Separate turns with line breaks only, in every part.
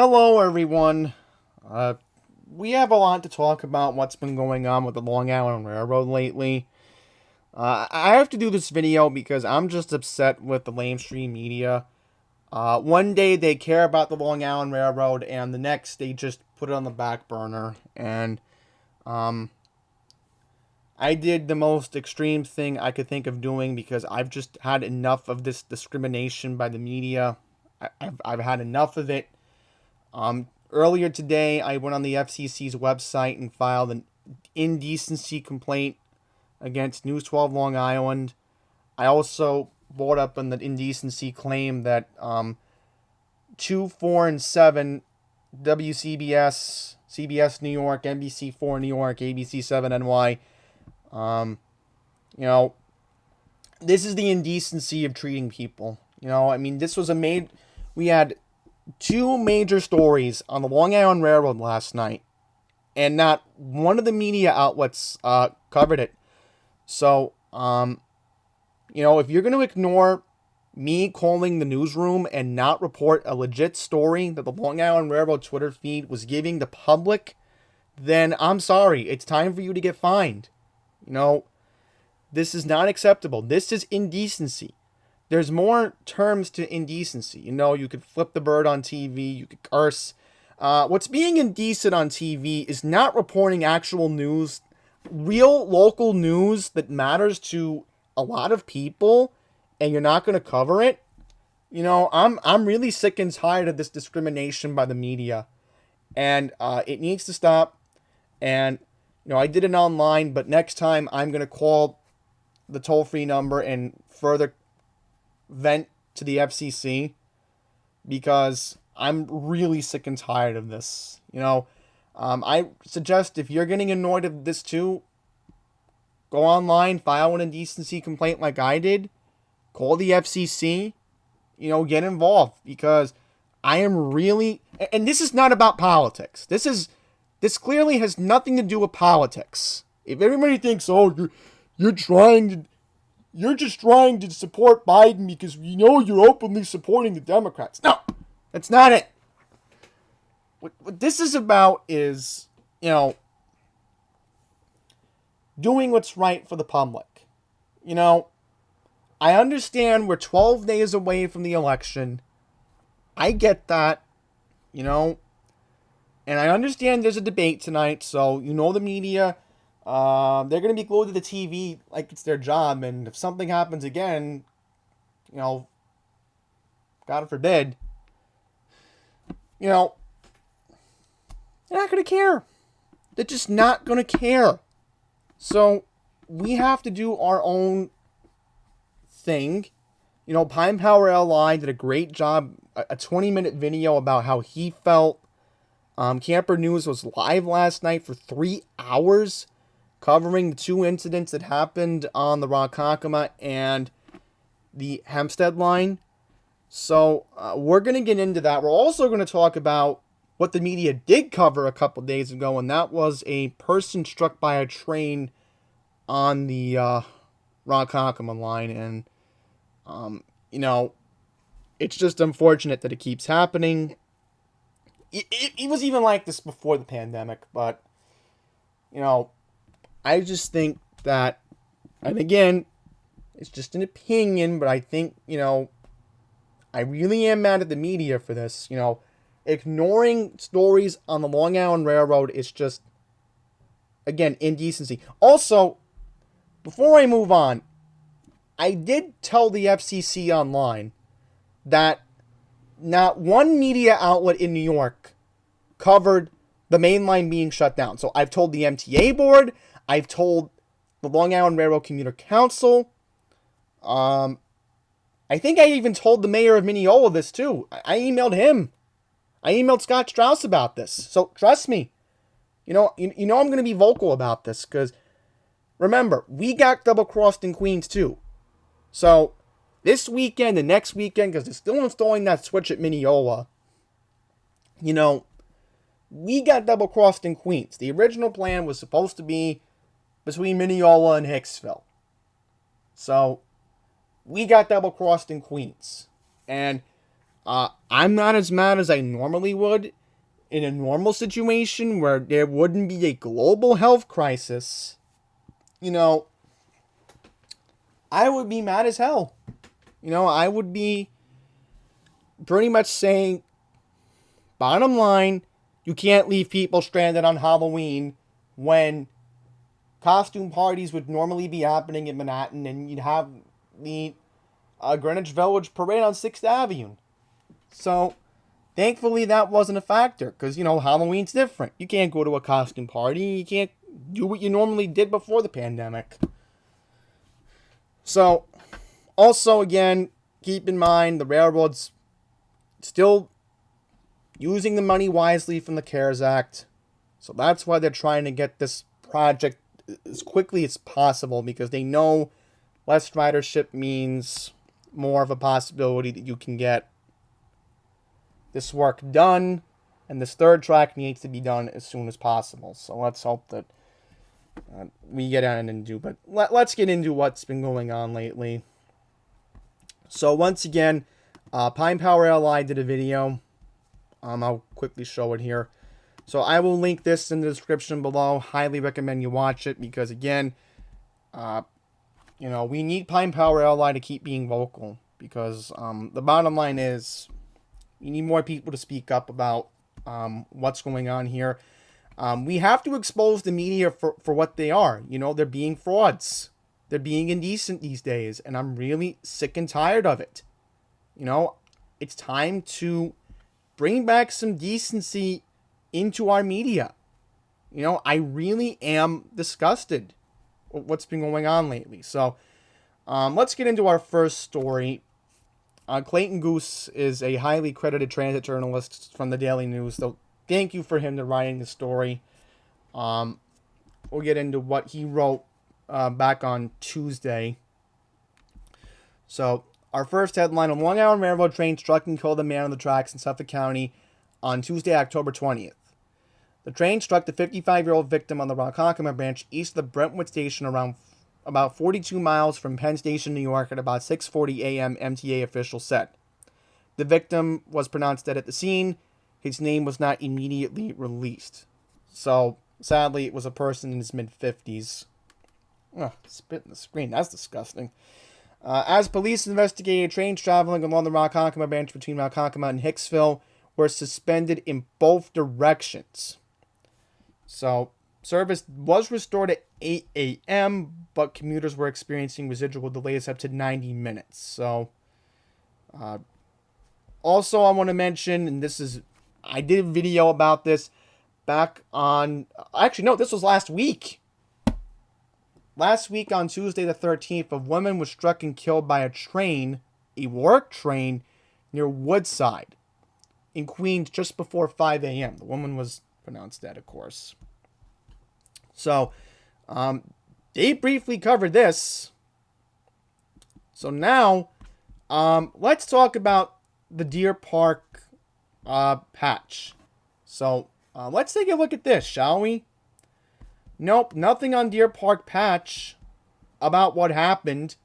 Hello, everyone. We have a lot to talk about what's been going on with the Long Island Railroad lately. I have to do this video because I'm just upset with the mainstream media. One day they care about the Long Island Railroad, and the next they just put it on the back burner. And um, I did the most extreme thing I could think of doing because I've just had enough of this discrimination by the media. I've had enough of it. Earlier today, I went on the FCC's website and filed an indecency complaint against News 12 Long Island. I also brought up in the indecency claim that 2, 4, and 7, WCBS, CBS New York, NBC 4 New York, ABC 7 NY, um, you know, this is the indecency of treating people. I mean, this was we had two major stories on the Long Island Railroad last night, and not one of the media outlets covered it. So, if you're going to ignore me calling the newsroom and not report a legit story that the Long Island Railroad Twitter feed was giving the public, then I'm sorry. It's time for you to get fined. This is not acceptable. This is indecency. There's more terms to indecency. You could flip the bird on TV, you could curse. What's being indecent on TV is not reporting actual news, real local news that matters to a lot of people, and you're not going to cover it. I'm really sick and tired of this discrimination by the media, and it needs to stop. And I did it online, but next time I'm going to call the toll-free number and further vent to the FCC because I'm really sick and tired of this. I suggest if you're getting annoyed of this too, go online, file an indecency complaint like I did, call the FCC, get involved because I am really, and this is not about politics. This clearly has nothing to do with politics. If everybody thinks, oh, you're just trying to support Biden because you're openly supporting the Democrats. No, that's not it. What this is about is, doing what's right for the public. I understand we're 12 days away from the election. I get that, and I understand there's a debate tonight, so the media, they're going to be glued to the TV like it's their job, and if something happens again, God forbid, they're not going to care. They're just not going to care. So we have to do our own thing. PinePowerLI did a great job, a 20-minute video about how he felt. Camper News was live last night for 3 hours covering the two incidents that happened on the Ronkonkoma and the Hempstead line. So we're going to get into that. We're also going to talk about what the media did cover a couple days ago, and that was a person struck by a train on the Ronkonkoma line. And, it's just unfortunate that it keeps happening. It was even like this before the pandemic, but, I just think that, and again, it's just an opinion, but I think, I really am mad at the media for this. Ignoring stories on the Long Island Railroad is just, again, indecency. Also, before I move on, I did tell the FCC online that not one media outlet in New York covered the main line being shut down. So I've told the MTA board, I've told the Long Island Railroad Commuter Council. I think I even told the mayor of Mineola this too. I emailed him. I emailed Scott Strauss about this. So trust me. I'm going to be vocal about this because remember, we got double-crossed in Queens too. So this weekend and next weekend, because they're still installing that switch at Mineola, we got double-crossed in Queens. The original plan was supposed to be between Mineola and Hicksville. So we got double-crossed in Queens. And I'm not as mad as I normally would in a normal situation where there wouldn't be a global health crisis. You know, I would be mad as hell. I would be pretty much saying, bottom line, you can't leave people stranded on Halloween when costume parties would normally be happening in Manhattan, and you'd have the Greenwich Village parade on 6th Avenue. So, thankfully, that wasn't a factor, because, Halloween's different. You can't go to a costume party. You can't do what you normally did before the pandemic. So, also, again, keep in mind, the railroads still using the money wisely from the CARES Act. So that's why they're trying to get this project as quickly as possible, because they know less ridership means more of a possibility that you can get this work done, and this third track needs to be done as soon as possible. So let's hope that we get on into, but let's get into what's been going on lately. So once again, PinePowerLI did a video. I'll quickly show it here. So I will link this in the description below. Highly recommend you watch it because, again, we need PinePowerLI to keep being vocal, because the bottom line is we need more people to speak up about what's going on here. We have to expose the media for what they are. They're being frauds. They're being indecent these days, and I'm really sick and tired of it. It's time to bring back some decency into our media. I really am disgusted with what's been going on lately. So, let's get into our first story. Clayton Goose is a highly credited transit journalist from the Daily News, so thank you for him to writing the story. We'll get into what he wrote back on Tuesday. So, our first headline: a Long Island Railroad train struck and killed a man on the tracks in Suffolk County on Tuesday, October 20th. The train struck the 55-year-old victim on the Ronkonkoma branch east of the Brentwood station around about 42 miles from Penn Station, New York at about 6:40 a.m., MTA officials said. The victim was pronounced dead at the scene. His name was not immediately released. So, sadly, it was a person in his mid-50s. Ugh, spit in the screen. That's disgusting. As police investigated, trains traveling along the Ronkonkoma branch between Ronkonkoma and Hicksville were suspended in both directions. So, service was restored at 8 a.m., but commuters were experiencing residual delays up to 90 minutes. So, also I want to mention, and I did a video about this back on, actually no, this was last week. Last week on Tuesday the 13th, a woman was struck and killed by a work train near Woodside in Queens just before 5 a.m. The woman was pronounced dead, of course. So, they briefly covered this. So now, let's talk about the Deer Park patch. So, let's take a look at this, shall we? Nope, nothing on Deer Park patch about what happened.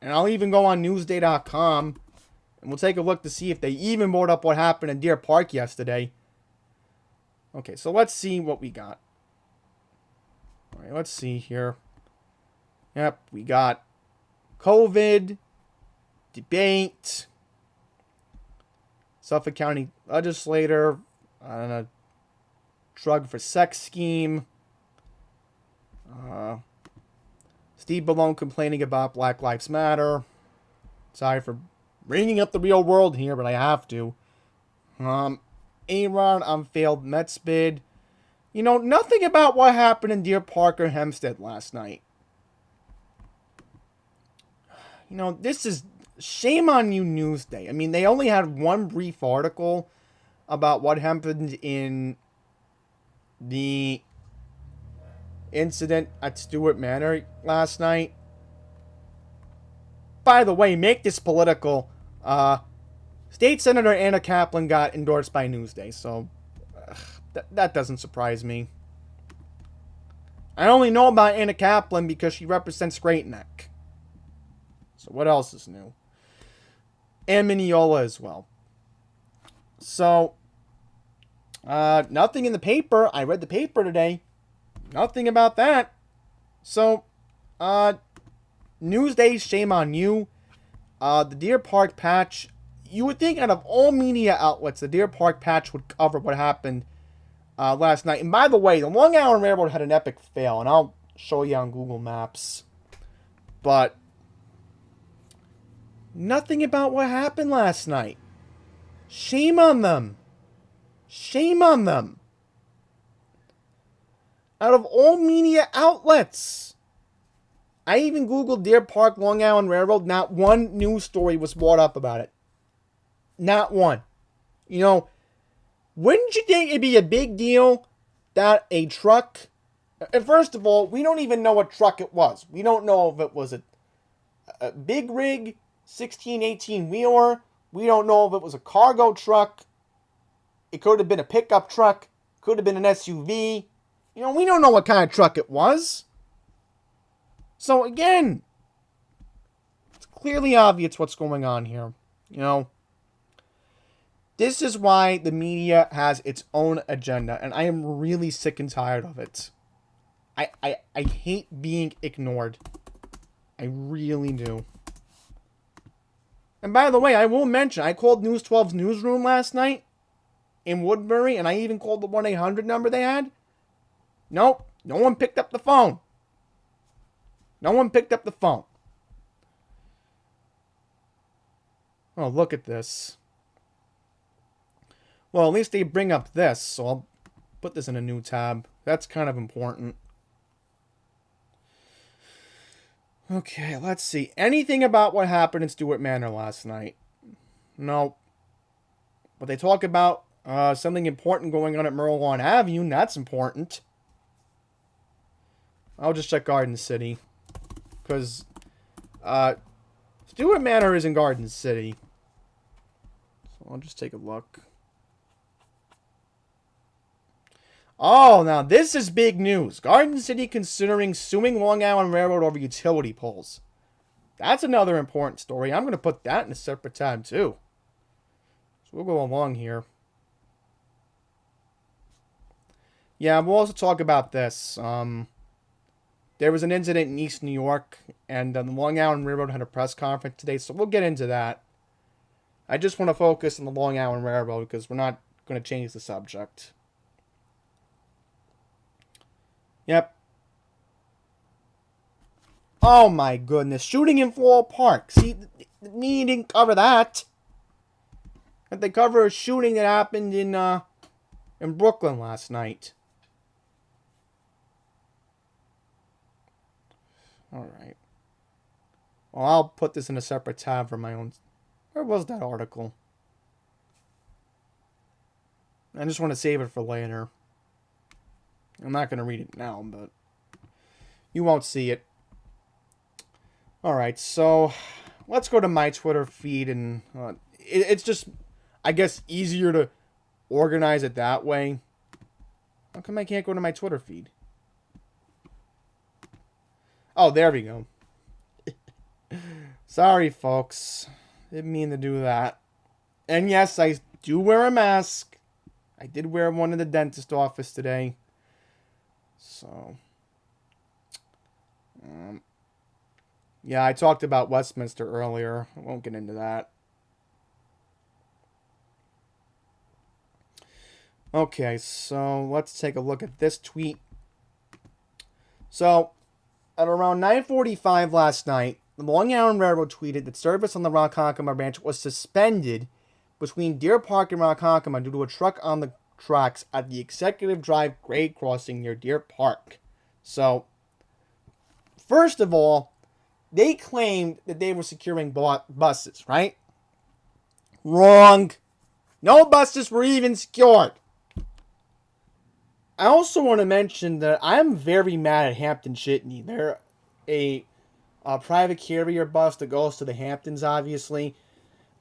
And I'll even go on Newsday.com and we'll take a look to see if they even brought up what happened in Deer Park yesterday. Okay, so let's see what we got. Alright, let's see here. Yep, we got COVID, debate, Suffolk County legislator on a drug for sex scheme, Steve Ballone complaining about Black Lives Matter. Sorry for bringing up the real world here, but I have to. Aaron on failed Mets bid. Nothing about what happened in Deer Park or Hempstead last night. This is shame on you, Newsday. I mean, they only had one brief article about what happened in the incident at Stewart Manor last night. By the way, make this political. State Senator Anna Kaplan got endorsed by Newsday, so that doesn't surprise me. I only know about Anna Kaplan because she represents Great Neck. So what else is new? and Mineola as well. So, nothing in the paper. I read the paper today. Nothing about that. So, Newsday, shame on you. The Deer Park patch, you would think out of all media outlets, the Deer Park patch would cover what happened last night. And by the way, the Long Island Railroad had an epic fail, and I'll show you on Google Maps. But nothing about what happened last night. Shame on them. Shame on them. Out of all media outlets, I even Googled Deer Park, Long Island Railroad. Not one news story was brought up about it. Not one. You know, wouldn't you think it'd be a big deal that a truck... And first of all, we don't even know what truck it was. We don't know if it was a big rig, 16, 18-wheeler. We don't know if it was a cargo truck. It could have been a pickup truck. Could have been an SUV. You know, we don't know what kind of truck it was. So again, it's clearly obvious what's going on here. You know, this is why the media has its own agenda, and I am really sick and tired of it. I hate being ignored. I really do. And by the way, I will mention, I called News 12's newsroom last night in Woodbury, and I even called the 1-800 number they had. Nope, no one picked up the phone. No one picked up the phone. Oh, look at this. Well, at least they bring up this, so I'll put this in a new tab. That's kind of important. Okay, let's see. Anything about what happened in Stewart Manor last night? No. But they talk about something important going on at Merlawn Avenue, and that's important. I'll just check Garden City. Because Stewart Manor is in Garden City. So I'll just take a look. Oh, now this is big news. Garden City considering suing Long Island Railroad over utility poles. That's another important story. I'm going to put that in a separate tab too. So we'll go along here. Yeah, we'll also talk about this. There was an incident in East New York, and the Long Island Railroad had a press conference today, so we'll get into that. I just want to focus on the Long Island Railroad because we're not going to change the subject. Yep. Oh my goodness. Shooting in Floral Park. See, the media didn't cover that. But they cover a shooting that happened in Brooklyn last night. Alright. Well, I'll put this in a separate tab for my own... Where was that article? I just want to save it for later. I'm not going to read it now, but you won't see it. Alright, so let's go to my Twitter feed, and it's just, I guess, easier to organize it that way. How come I can't go to my Twitter feed? Oh, there we go. Sorry, folks. Didn't mean to do that. And yes, I do wear a mask. I did wear one in the dentist office today. So, yeah, I talked about Westminster earlier. I won't get into that. Okay, so let's take a look at this tweet. So, at around 9:45 last night, the Long Island Railroad tweeted that service on the Ronkonkoma branch was suspended between Deer Park and Ronkonkoma due to a truck on the tracks at the Executive Drive grade crossing near Deer Park. So, first of all, they claimed that they were securing buses, right? Wrong. No buses were even secured. I also want to mention that I'm very mad at Hampton Chitney. They're a private carrier bus that goes to the Hamptons, obviously.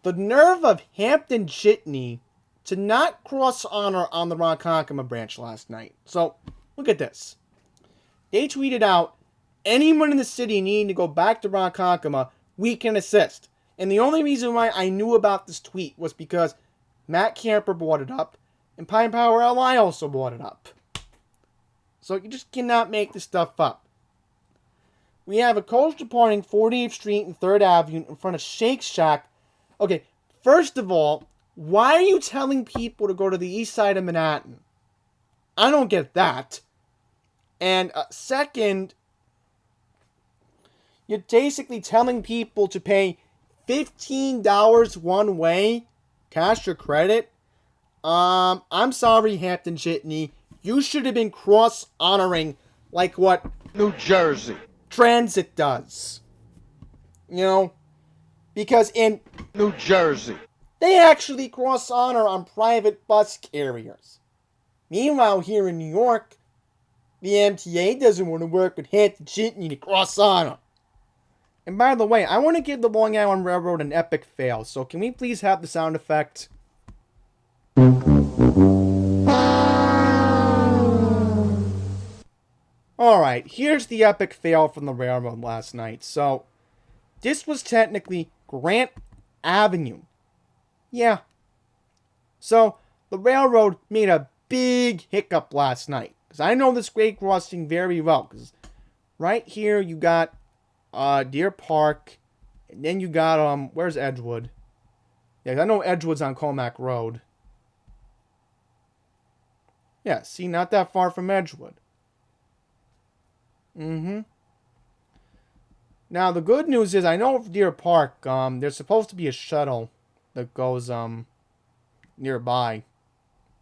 The nerve of Hampton Chitney to not cross honor on the Ronkonkoma branch last night. So, look at this. They tweeted out, anyone in the city needing to go back to Ronkonkoma, we can assist. And the only reason why I knew about this tweet was because Matt Camper brought it up, and PinePowerLI also brought it up. So you just cannot make this stuff up. We have a coach departing 40th Street and 3rd Avenue in front of Shake Shack. Okay, first of all, why are you telling people to go to the east side of Manhattan? I don't get that. And second, you're basically telling people to pay $15 one way, cash or credit. I'm sorry, Hampton Jitney. You should have been cross-honoring like what
New Jersey
Transit does. You know? Because in
New Jersey,
they actually cross-honor on private bus carriers. Meanwhile, here in New York, the MTA doesn't want to work with Hampton Jitney to cross-honor. And by the way, I want to give the Long Island Railroad an epic fail, so can we please have the sound effect? Alright, here's the epic fail from the railroad last night. So, this was technically Grant Avenue. Yeah. So, the railroad made a big hiccup last night. Because I know this grade crossing very well. Because right here you got Deer Park. And then you got, where's Edgewood? Yeah, I know Edgewood's on Comac Road. Yeah, see, not that far from Edgewood. Now, the good news is, I know of Deer Park, there's supposed to be a shuttle that goes, nearby.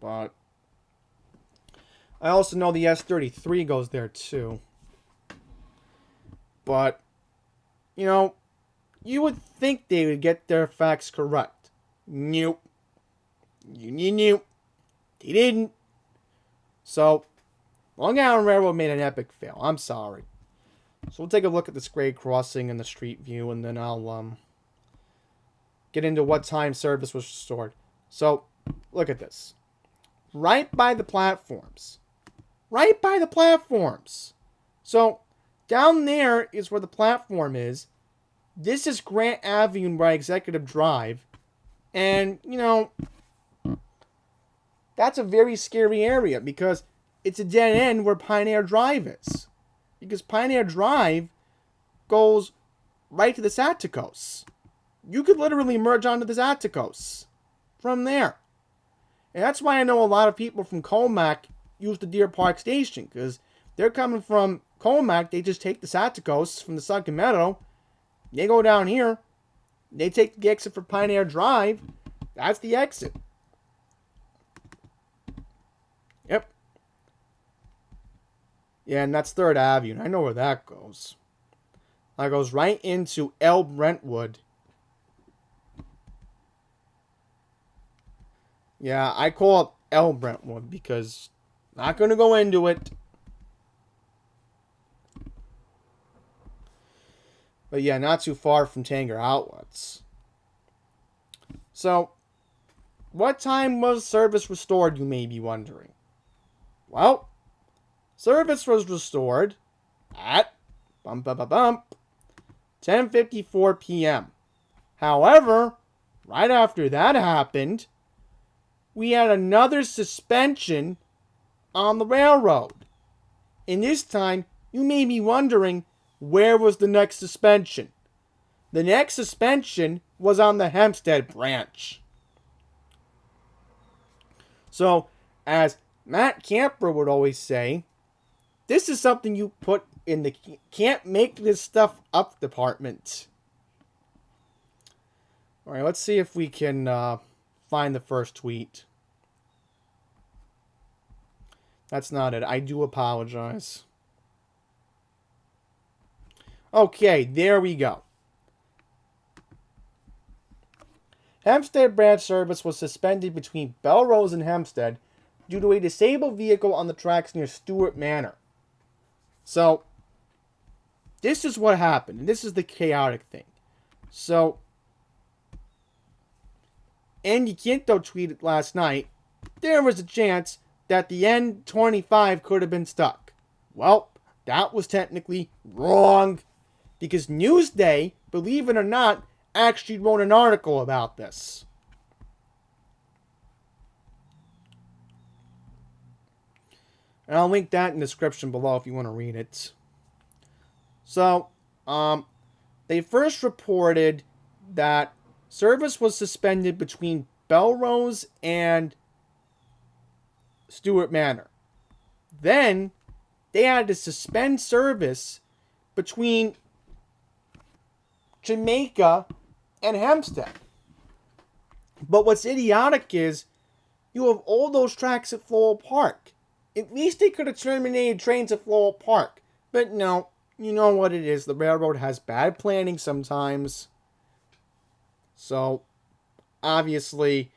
But I also know the S33 goes there, too. But, you know, you would think they would get their facts correct. Nope. Nope. They didn't. So, Long Island Railroad made an epic fail. I'm sorry. So we'll take a look at this grade crossing and the street view, and then I'll get into what time service was restored. So, look at this. Right by the platforms. Right by the platforms. So, down there is where the platform is. This is Grant Avenue by Executive Drive. And, you know, that's a very scary area because it's a dead end where Pioneer Drive is. Because Pioneer Drive goes right to the Atticos. You could literally merge onto the Atticos from there. And that's why I know a lot of people from Comac use the Deer Park Station. Because they're coming from Comac, they just take the Atticos from the Sunken Meadow. They go down here. They take the exit for Pioneer Drive. That's the exit. Yep. Yeah, and that's 3rd Avenue. I know where that goes. That goes right into El Brentwood. Yeah, I call it El Brentwood because I'm not going to go into it. But yeah, not too far from Tanger Outlets. So, what time was service restored, you may be wondering? Well, service was restored at 10:54 p.m. However, right after that happened, we had another suspension on the railroad. And this time, you may be wondering, where was the next suspension? The next suspension was on the Hempstead branch. So, as Matt Camper would always say, this is something you put in the can't make this stuff up department. Alright, let's see if we can find the first tweet. That's not it. I do apologize. Okay, there we go. Hempstead branch service was suspended between Belrose and Hempstead due to a disabled vehicle on the tracks near Stewart Manor. So, this is what happened. And this is the chaotic thing. So, Andy Quinto tweeted last night, there was a chance that the N25 could have been stuck. Well, that was technically wrong. Because Newsday, believe it or not, actually wrote an article about this. And I'll link that in the description below if you want to read it. So, they first reported that service was suspended between Belrose and Stewart Manor. Then, they had to suspend service between Jamaica and Hempstead. But what's idiotic is you have all those tracks at Floral Park. At least they could have terminated trains at Floral Park. But no, you know what it is. The railroad has bad planning sometimes. So, obviously,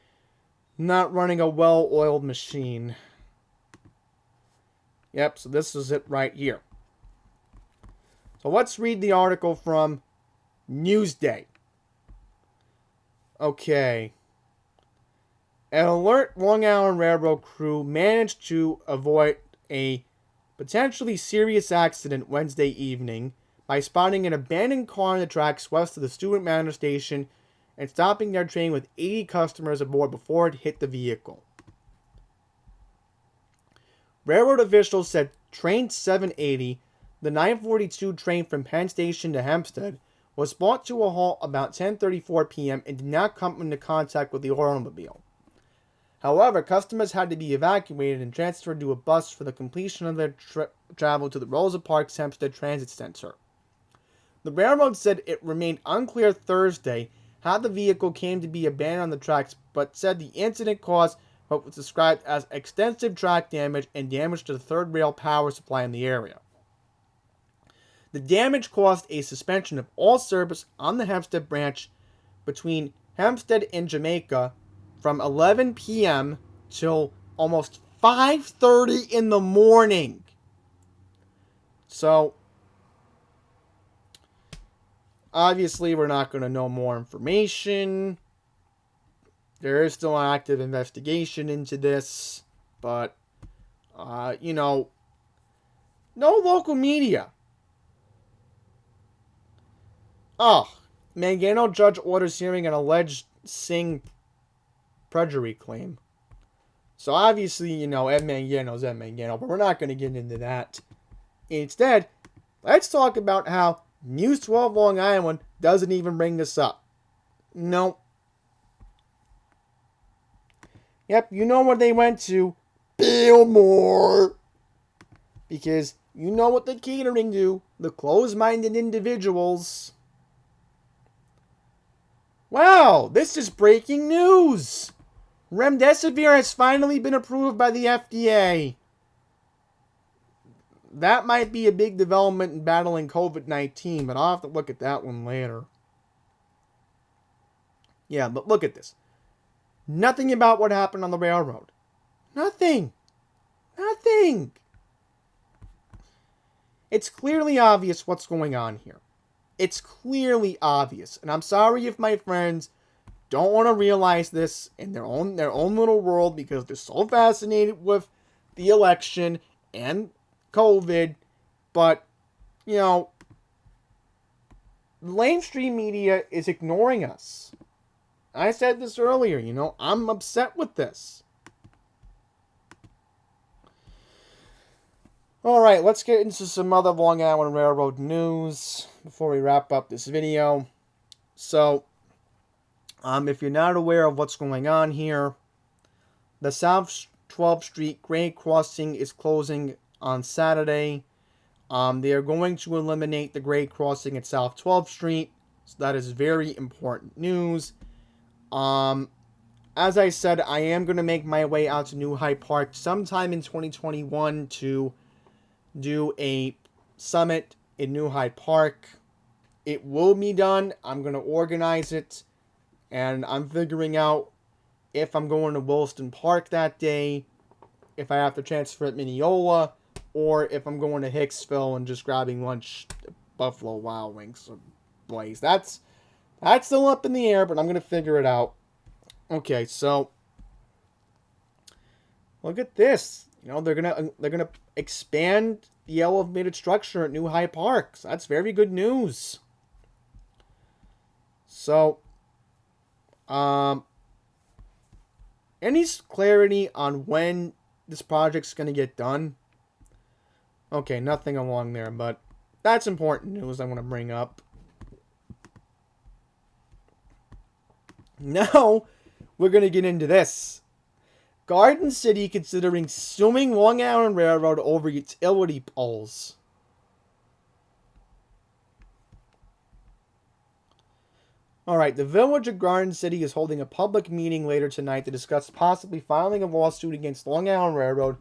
not running a well-oiled machine. Yep, so this is it right here. So let's read the article from Newsday. Okay. An alert Long Island Railroad crew managed to avoid a potentially serious accident Wednesday evening by spotting an abandoned car on the tracks west of the Stewart Manor station and stopping their train with 80 customers aboard before it hit the vehicle. Railroad officials said Train 780, the 942 train from Penn Station to Hempstead, was brought to a halt about 10:34 p.m. and did not come into contact with the automobile. However, customers had to be evacuated and transferred to a bus for the completion of their travel to the Rosa Parks Hempstead Transit Center. The railroad said it remained unclear Thursday how the vehicle came to be abandoned on the tracks, but said the incident caused what was described as extensive track damage and damage to the third rail power supply in the area. The damage caused a suspension of all service on the Hempstead branch between Hempstead and Jamaica from 11 p.m. till almost 5:30 in the morning. So, obviously, we're not going to know more information. There is still an active investigation into this, but, no local media. Oh, Mangano judge orders hearing an alleged Singh perjury claim. So obviously, Ed Mangano's Ed Mangano, but we're not going to get into that. Instead, let's talk about how News 12 Long Island doesn't even bring this up. No. Yep, you know where they went to. Billmore. Because you know what the catering do. The closed-minded individuals. Wow, this is breaking news. Remdesivir has finally been approved by the FDA. That might be a big development in battling COVID-19, but I'll have to look at that one later. Yeah, but look at this. Nothing about what happened on the railroad. Nothing. It's clearly obvious what's going on here. It's clearly obvious. And I'm sorry if my friends don't want to realize this in their own little world because they're so fascinated with the election and COVID. But, the mainstream media is ignoring us. I said this earlier, I'm upset with this. Alright, let's get into some other Long Island Railroad news before we wrap up this video. So, if you're not aware of what's going on here, the South 12th Street grade crossing is closing on Saturday. They are going to eliminate the grade crossing at South 12th Street, so that is very important news. As I said, I am going to make my way out to New Hyde Park sometime in 2021 to do a summit in New Hyde Park. It will be done. I'm going to organize it. And I'm figuring out if I'm going to Williston Park that day, if I have to transfer at Mineola, or if I'm going to Hicksville and just grabbing lunch at Buffalo Wild Wings or Blaze. That's still up in the air, but I'm going to figure it out. Okay, so look at this. They're gonna expand the elevated structure at New Hyde Park. So that's very good news. So, any clarity on when this project's going to get done? Okay, nothing along there, but that's important news I want to bring up. Now, we're going to get into this. Garden City considering suing Long Island Railroad over utility poles. Alright, the village of Garden City is holding a public meeting later tonight to discuss possibly filing a lawsuit against Long Island Railroad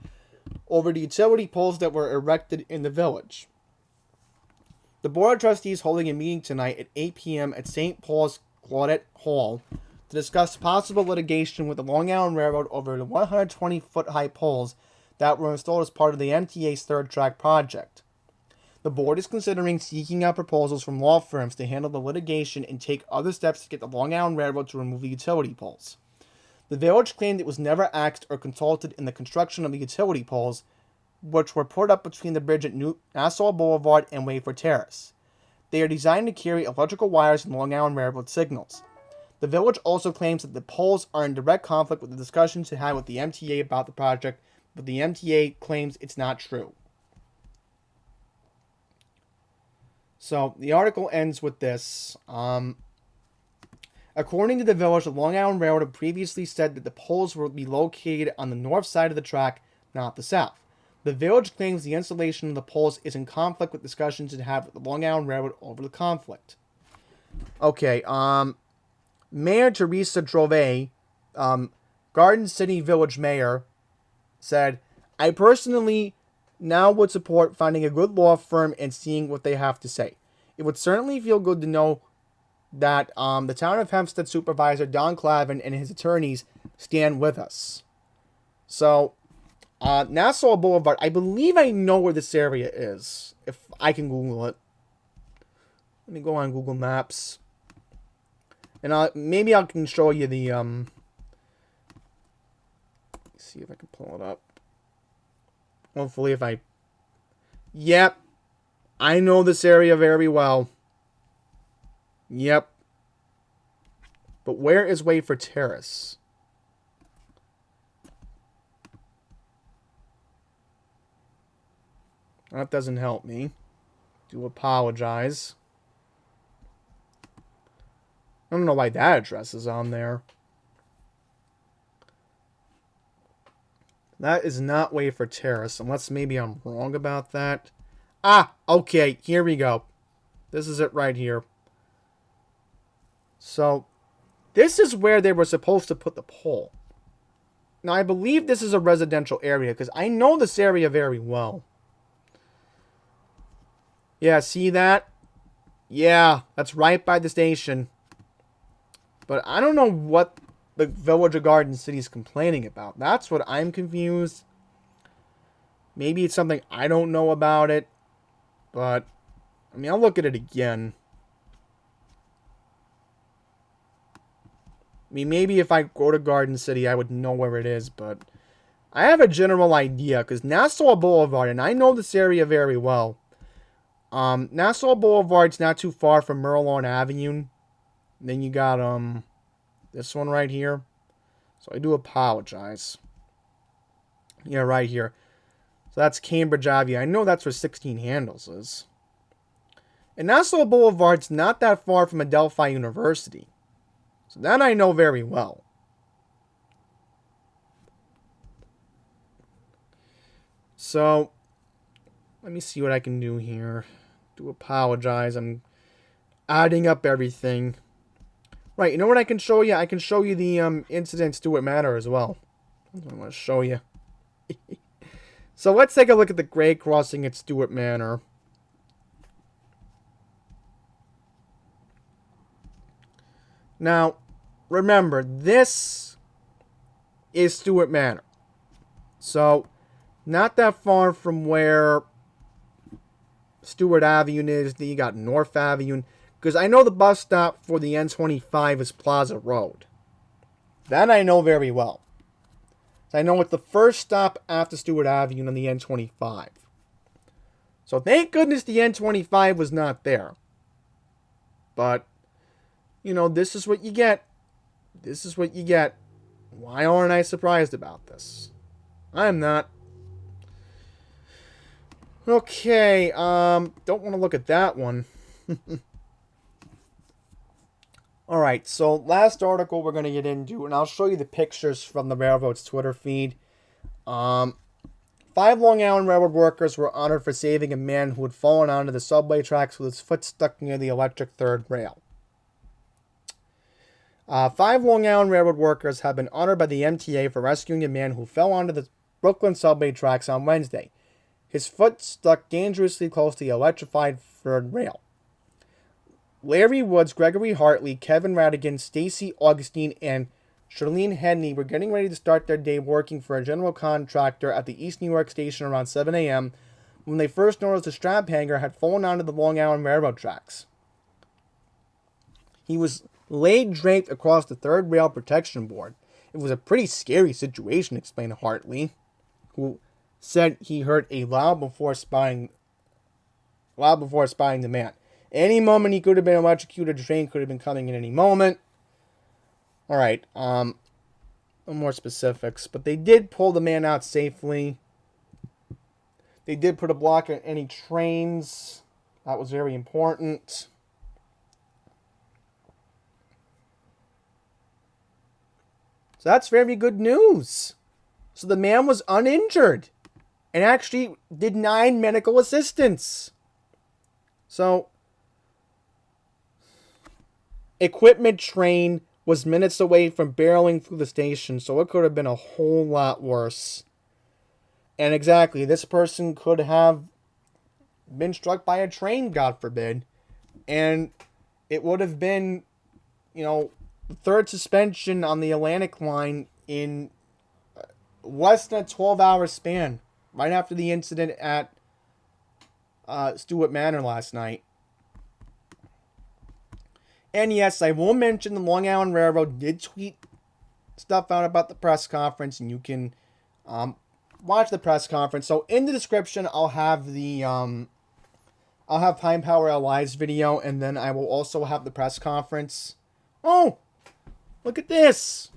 over the utility poles that were erected in the village. The Board of Trustees holding a meeting tonight at 8 p.m. at St. Paul's Claudette Hall to discuss possible litigation with the Long Island Railroad over the 120-foot high poles that were installed as part of the MTA's third track project. The board is considering seeking out proposals from law firms to handle the litigation and take other steps to get the Long Island Railroad to remove the utility poles. The village claimed it was never asked or consulted in the construction of the utility poles, which were put up between the bridge at Nassau Boulevard and Wayford Terrace. They are designed to carry electrical wires and Long Island Railroad signals. The village also claims that the poles are in direct conflict with the discussions it had with the MTA about the project, but the MTA claims it's not true. So, the article ends with this. According to the village, the Long Island Railroad had previously said that the poles would be located on the north side of the track, not the south. The village claims the installation of the poles is in conflict with discussions it had with the Long Island Railroad over the conflict. Okay, Mayor Teresa Drove, Garden City Village Mayor, said, I personally now would support finding a good law firm and seeing what they have to say. It would certainly feel good to know that the town of Hempstead supervisor Don Clavin and his attorneys stand with us. So, Nassau Boulevard, I believe I know where this area is, if I can Google it. Let me go on Google Maps. And maybe I can show you the, let's see if I can pull it up. Hopefully if I... Yep. I know this area very well. Yep. But where is Wayford Terrace? That doesn't help me. Do apologize. I don't know why that address is on there. That is not Wayford Terrace, unless maybe I'm wrong about that. Ah, okay, here we go. This is it right here. So, this is where they were supposed to put the pole. Now, I believe this is a residential area, because I know this area very well. Yeah, see that? Yeah, that's right by the station. But I don't know what the Village of Garden City is complaining about. That's what I'm confused. Maybe it's something I don't know about it. But, I mean, I'll look at it again. I mean, maybe if I go to Garden City, I would know where it is. But I have a general idea. Because Nassau Boulevard, and I know this area very well. Nassau Boulevard's not too far from Merlawn Avenue. Then you got, this one right here. So I do apologize. Yeah, right here. So that's Cambridge Avenue. I know that's where 16 Handles is. And Nassau Boulevard's not that far from Adelphi University. So that I know very well. So, let me see what I can do here. Do apologize. I'm adding up everything. Right, you know what I can show you? I can show you the incident Stewart Manor as well. I want to show you. So let's take a look at the grade crossing at Stewart Manor. Now, remember, this is Stewart Manor. So, not that far from where Stewart Avenue is. Then you got North Avenue. Because I know the bus stop for the N25 is Plaza Road. That I know very well. So I know it's the first stop after Stewart Avenue on the N25. So thank goodness the N25 was not there. But this is what you get. This is what you get. Why aren't I surprised about this? I am not. Okay, don't want to look at that one. Alright, so last article we're going to get into, and I'll show you the pictures from the railroad's Twitter feed. 5 Long Island Railroad workers were honored for saving a man who had fallen onto the subway tracks with his foot stuck near the electric third rail. 5 Long Island Railroad workers have been honored by the MTA for rescuing a man who fell onto the Brooklyn subway tracks on Wednesday. His foot stuck dangerously close to the electrified third rail. Larry Woods, Gregory Hartley, Kevin Radigan, Stacy Augustine, and Charlene Henley were getting ready to start their day working for a general contractor at the East New York station around 7 a.m. when they first noticed a strap hanger had fallen onto the Long Island Railroad tracks. He was laid draped across the third rail protection board. It was a pretty scary situation, explained Hartley, who said he heard a loud before spying the man. Any moment he could have been electrocuted. The train could have been coming in any moment. Alright, no more specifics. But they did pull the man out safely. They did put a block on any trains. That was very important. So that's very good news. So the man was uninjured and actually denied medical assistance. So, equipment train was minutes away from barreling through the station, so it could have been a whole lot worse. And exactly, this person could have been struck by a train, God forbid, and it would have been, the third suspension on the Atlantic line in less than a 12-hour span, right after the incident at Stewart Manor last night. And yes, I will mention the Long Island Railroad did tweet stuff out about the press conference, and you can watch the press conference. So in the description, I'll have PinePowerLI's video, and then I will also have the press conference. Oh, look at this!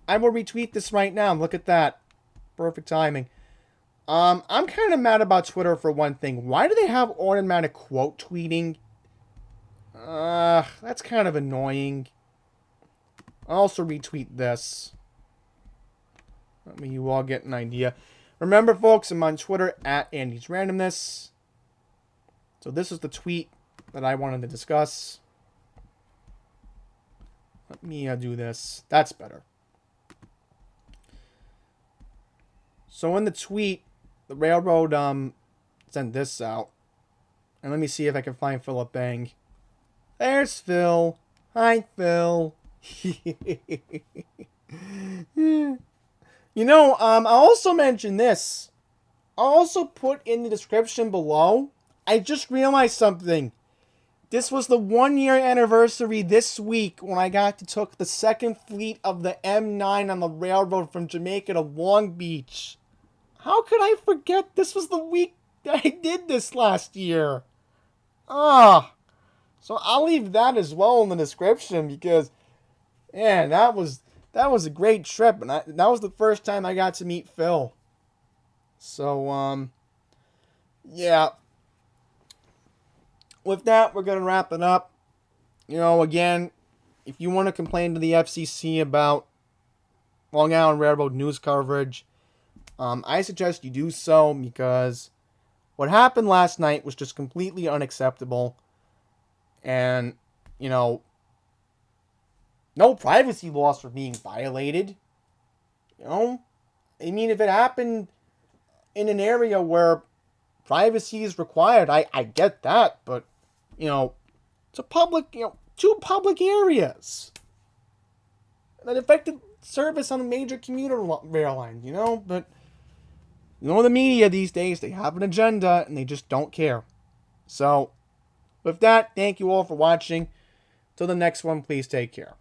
I will retweet this right now. Look at that. Perfect timing. I'm kind of mad about Twitter for one thing. Why do they have automatic quote tweeting? That's kind of annoying. I'll also retweet this. Let me you all get an idea. Remember, folks, I'm on Twitter at Andy's Randomness. So this is the tweet that I wanted to discuss. Let me do this. That's better. So in the tweet, the railroad sent this out. And let me see if I can find Philip Bang. There's Phil. Hi, Phil. I'll also mention this. I'll also put in the description below. I just realized something. This was the 1-year anniversary this week when I got to took the second fleet of the M9 on the railroad from Jamaica to Long Beach. How could I forget this was the week that I did this last year? So I'll leave that as well in the description because, man, that was a great trip, and that was the first time I got to meet Phil. So, yeah. With that, we're going to wrap it up. Again, if you want to complain to the FCC about Long Island Railroad news coverage, I suggest you do so because what happened last night was just completely unacceptable. And, no privacy laws were being violated. I mean, if it happened in an area where privacy is required, I get that, but, it's a public, 2 public areas that affected service on a major commuter rail line, but, the media these days, they have an agenda and they just don't care. So, with that, thank you all for watching. Till the next one, please take care.